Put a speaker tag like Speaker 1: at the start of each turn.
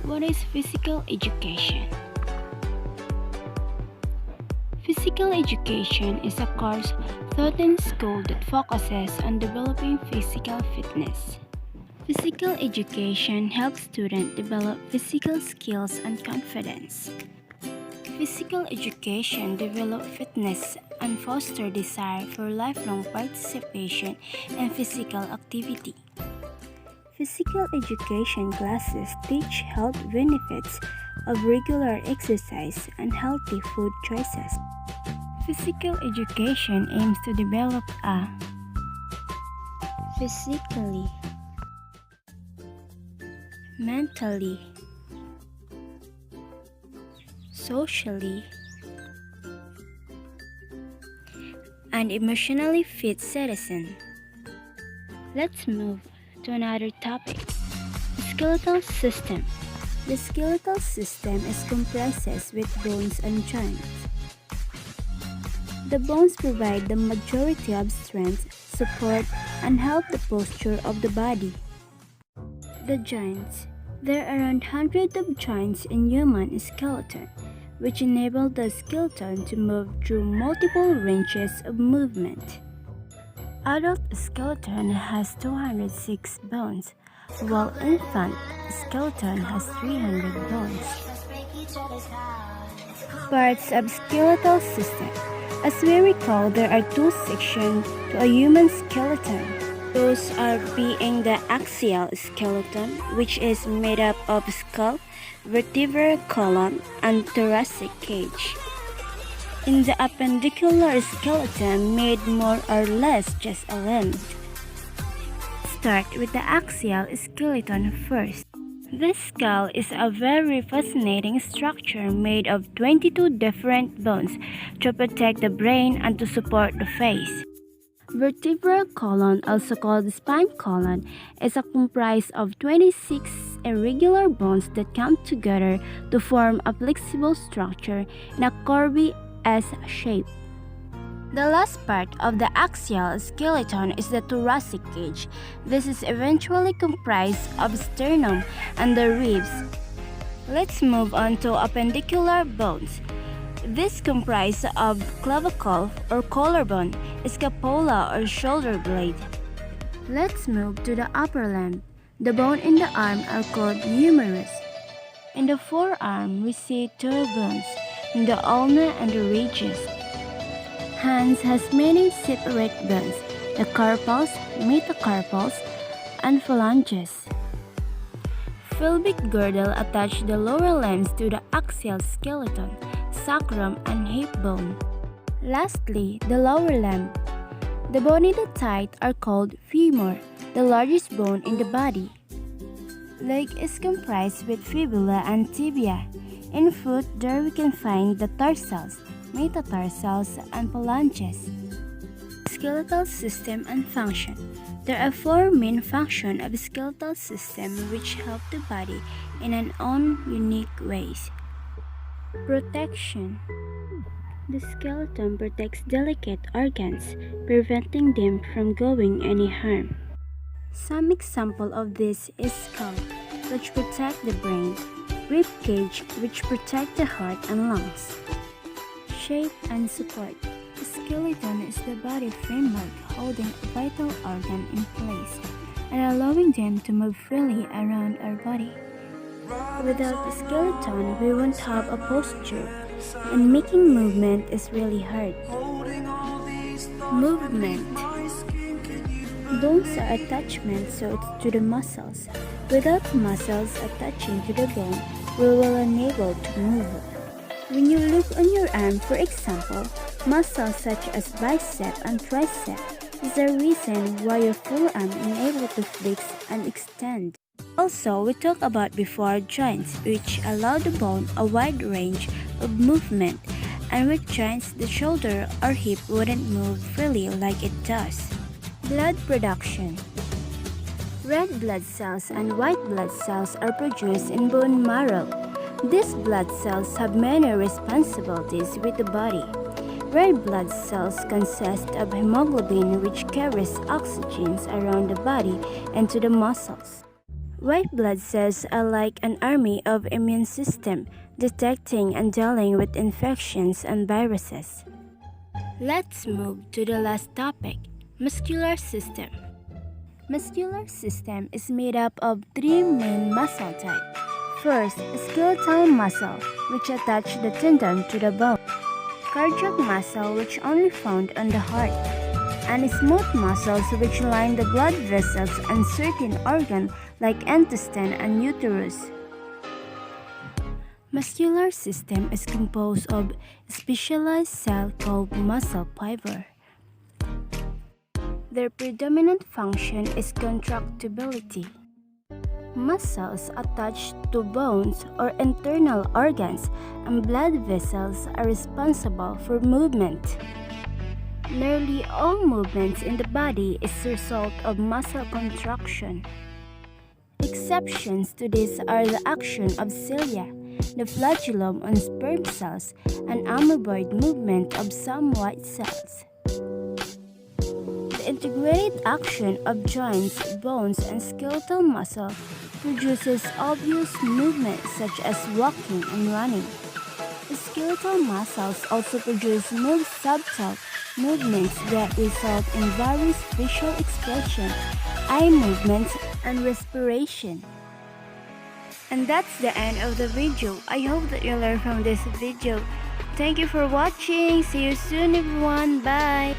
Speaker 1: What is physical education? Physical education is a course taught in school that focuses on developing physical fitness. Physical education helps students develop physical skills and confidence. Physical education develops fitness and fosters desire for lifelong participation in physical activity. Physical education classes teach health benefits of regular exercise and healthy food choices. Physical education aims to develop a physically, mentally, socially, and emotionally fit citizen. Let's move to another topic. Skeletal system. The skeletal system is comprises with bones and joints. The bones provide the majority of strength, support, and help the posture of the body. The joints. There are around hundreds of joints in human skeleton, which enable the skeleton to move through multiple ranges of movement. Adult skeleton has 206 bones, while infant skeleton has 300 bones. Parts of skeletal system. As we recall, there are two sections to a human skeleton. Those are being the axial skeleton, which is made up of skull, vertebral column, and thoracic cage. In the appendicular skeleton, made more or less just a limb. Start with the axial skeleton first. This skull is a very fascinating structure made of 22 different bones to protect the brain and to support the face. Vertebral column, also called spine column, is comprised of 26 irregular bones that come together to form a flexible structure in a curvy S-shape. The last part of the axial skeleton is the thoracic cage. This is eventually comprised of sternum and the ribs. Let's move on to appendicular bones. This comprises of clavicle or collarbone, scapula or shoulder blade. Let's move to the upper limb. The bone in the arm are called humerus. In the forearm, we see two bones, the ulna and the radius. Hands has many separate bones, the carpals, metacarpals, and phalanges. Pelvic girdle attach the lower limbs to the axial skeleton, sacrum, and hip bone. Lastly, the lower limb. The bone in the thigh are called femur, the largest bone in the body. Leg is comprised with fibula and tibia. In foot, there we can find the tarsals, metatarsals, and phalanges. Skeletal system and function. There are four main functions of skeletal system which help the body in an own unique ways. Protection. The skeleton protects delicate organs, preventing them from going any harm. Some example of this is skull, which protect the brain, rib cage, which protect the heart and lungs. Shape and support. The skeleton is the body framework holding a vital organ in place and allowing them to move freely around our body. Without the skeleton, we won't have a posture, and making movement is really hard. Movement. Bones are attachments to the muscles. Without muscles attaching to the bone, we will unable to move. When you look on your arm, for example, muscles such as bicep and tricep is the reason why your forearm is able to flex and extend. Also, we talked about before joints, which allow the bone a wide range of movement, and with joints, the shoulder or hip wouldn't move freely like it does. Blood production. Red blood cells and white blood cells are produced in bone marrow. These blood cells have many responsibilities with the body. Red blood cells consist of hemoglobin, which carries oxygen around the body and to the muscles. White blood cells are like an army of immune system, detecting and dealing with infections and viruses. Let's move to the last topic, muscular system. Muscular system is made up of three main muscle types. First, skeletal muscle, which attach the tendon to the bone. Cardiac muscle, which only found on the heart. And smooth muscles, which line the blood vessels and certain organs like intestine and uterus. Muscular system is composed of specialized cells called muscle fiber. Their predominant function is contractibility. Muscles attached to bones or internal organs and blood vessels are responsible for movement. Nearly all movements in the body is the result of muscle contraction. Exceptions to this are the action of cilia, the flagellum on sperm cells, and amoeboid movement of some white cells. The integrated action of joints, bones, and skeletal muscle produces obvious movements such as walking and running. The skeletal muscles also produce more subtle movements that result in various facial expressions, eye movements, and respiration. And that's the end of the video. I hope that you learned from this video. Thank you for watching. See you soon everyone. Bye.